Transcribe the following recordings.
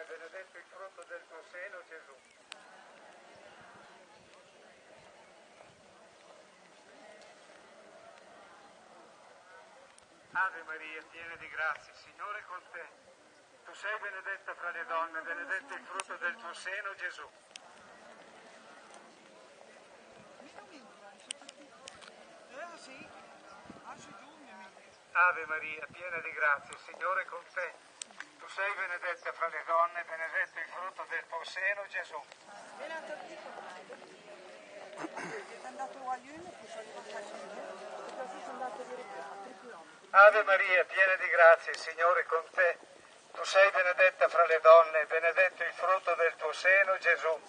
donne, benedetto il frutto del tuo seno, Gesù. Ave Maria, piena di grazia, il Signore è con te. Tu sei benedetta fra le donne, benedetto il frutto del tuo seno, Gesù. Ave Maria, piena di grazia, il Signore è con te. Tu sei benedetta fra le donne, benedetto il frutto del tuo seno, Gesù. Ave Maria, piena di grazia, il Signore è con te. Tu sei benedetta fra le donne, benedetto il frutto del tuo seno, Gesù.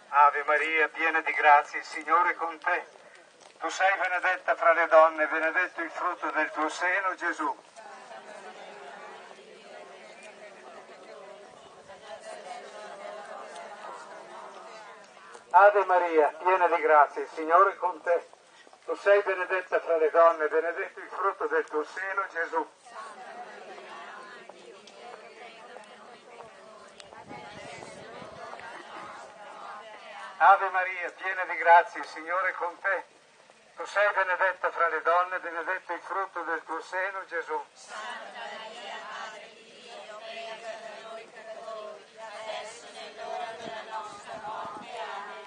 Ave Maria, piena di grazia, il Signore è con te. Tu sei benedetta fra le donne, benedetto il frutto del tuo seno, Gesù. Ave Maria, piena di grazia, il Signore è con te. Tu sei benedetta fra le donne, benedetto il frutto del tuo seno, Gesù. Ave Maria, piena di grazia, il Signore è con te. Tu sei benedetta fra le donne, benedetto il frutto del tuo seno, Gesù. Santa Maria, Madre di Dio, prega per noi peccatori, adesso è l'ora della nostra morte. Amen.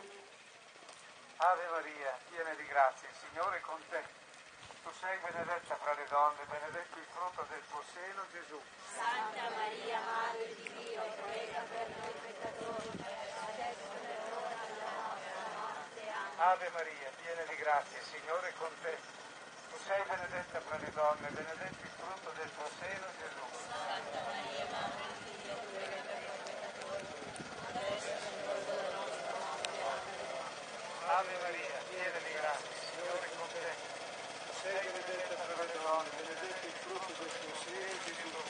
Ave Maria, piena di grazia, il Signore è con te. Tu sei benedetta fra le donne, benedetto il frutto del tuo seno, Gesù. Santa Maria, Madre di Dio, prega per noi peccatori, adesso è l'ora della nostra morte. Amen. Ave Maria, piena di grazia, il Signore è con te. Tu sei benedetta fra le donne, benedetto il frutto del tuo seno, Gesù. Santa Maria, Madre di Dio, prega per noi peccatori, adesso è l'ora della nostra morte. Amen. Ave Maria, piena di grazia, il Signore è con te. Tu sei benedetta fra le donne, benedetto il frutto del tuo seno, Gesù.